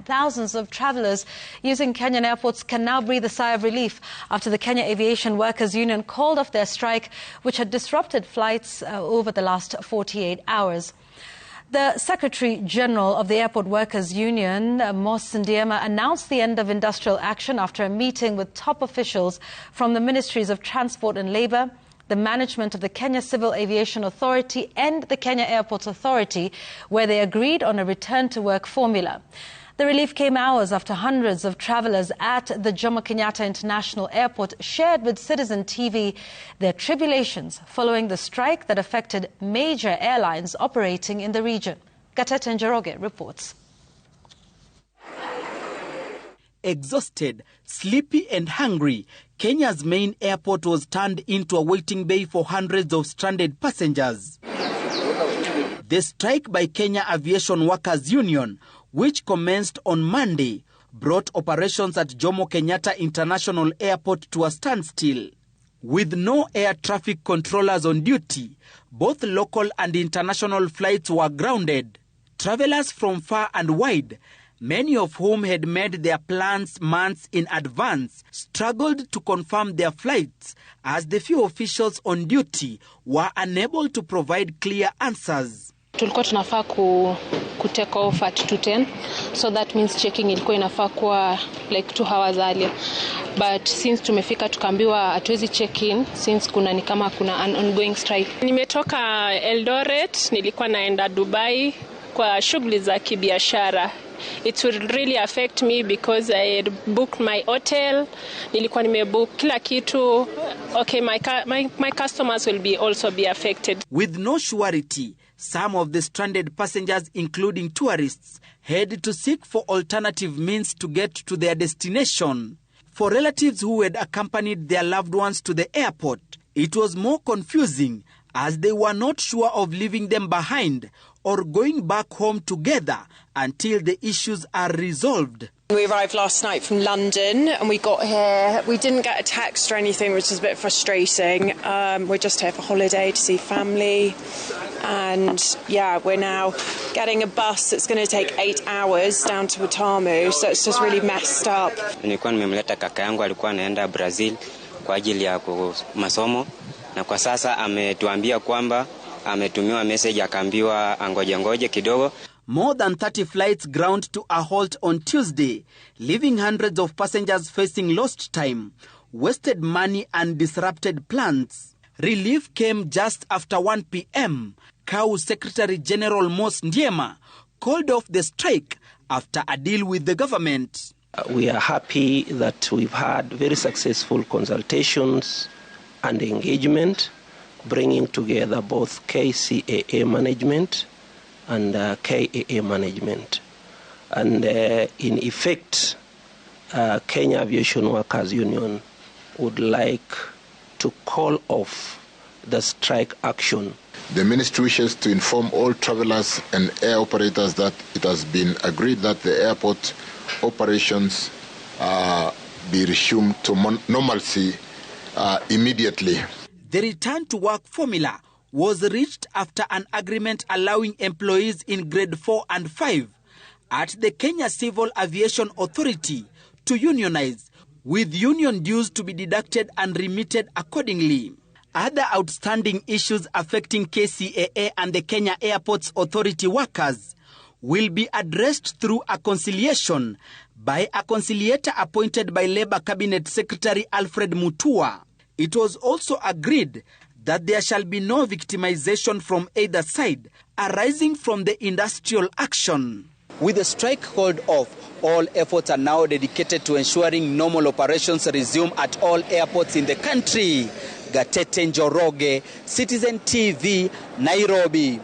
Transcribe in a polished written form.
thousands of travelers using Kenyan airports can now breathe a sigh of relief after the Kenya Aviation Workers Union called off their strike, which had disrupted flights over the last 48 hours. The Secretary General of the Airport Workers Union, Moss Ndiema, announced the end of industrial action after a meeting with top officials from the ministries of Transport and Labour, the management of the Kenya Civil Aviation Authority and the Kenya Airports Authority, where they agreed on a return-to-work formula. The relief came hours after hundreds of travellers at the Jomo Kenyatta International Airport shared with Citizen TV their tribulations following the strike that affected major airlines operating in the region. Gatete Njoroge reports. Exhausted, sleepy and hungry, Kenya's main airport was turned into a waiting bay for hundreds of stranded passengers. The strike by Kenya Aviation Workers Union, which commenced on Monday, brought operations at Jomo Kenyatta International Airport to a standstill. With no air traffic controllers on duty, both local and international flights were grounded. Travelers from far and wide, many of whom had made their plans months in advance, struggled to confirm their flights as the few officials on duty were unable to provide clear answers. Tulikuwa tunafaa ku take off at 2:10, so that means checking ilikuwa inafaa kuwa like 2 hours earlier, but since tumefika tukaambiwa hatuwezi check in since kuna kama kuna an ongoing strike. Nimetoka Eldoret, nilikuwa naenda Dubai kwa shughuli za kibiashara. It will really affect me because I had booked my hotel. Nilikuwa nimebook kila kitu. Okay, my customers will also be affected. With no surety, some of the stranded passengers, including tourists, had to seek for alternative means to get to their destination. For relatives who had accompanied their loved ones to the airport, it was more confusing as they were not sure of leaving them behind or going back home together until the issues are resolved. We arrived last night from London and we got here. We didn't get a text or anything, which is a bit frustrating. We're just here for holiday to see family. And yeah, we're now getting a bus that's going to take 8 hours down to Watamu, so it's just really messed up. Nilikuwa nimemleta kaka yangu, alikuwa anaenda Brazil kwa ajili ya masomo, na kwa sasa ametuambia kwamba ametumiwa message akaambiwa angoje kidogo. More than 30 flights ground to a halt on Tuesday, leaving hundreds of passengers facing lost time, wasted money and disrupted plans. Relief came just after 1 p.m. KAWU Secretary General Moss Ndiema called off the strike after a deal with the government. We are happy that we've had very successful consultations and engagement, bringing together both KCAA management and KAA management. And in effect, Kenya Aviation Workers Union would like to call off the strike action. The ministry wishes to inform all travelers and air operators that it has been agreed that the airport operations be resumed to normalcy immediately. The return to work formula was reached after an agreement allowing employees in grade 4 and 5 at the Kenya Civil Aviation Authority to unionize, with union dues to be deducted and remitted accordingly. Other outstanding issues affecting KCAA and the Kenya Airports Authority workers will be addressed through a conciliation by a conciliator appointed by Labour Cabinet Secretary Alfred Mutua. It was also agreed that there shall be no victimization from either side arising from the industrial action. With the strike called off, all efforts are now dedicated to ensuring normal operations resume at all airports in the country. Gatete Njoroge, Citizen TV, Nairobi.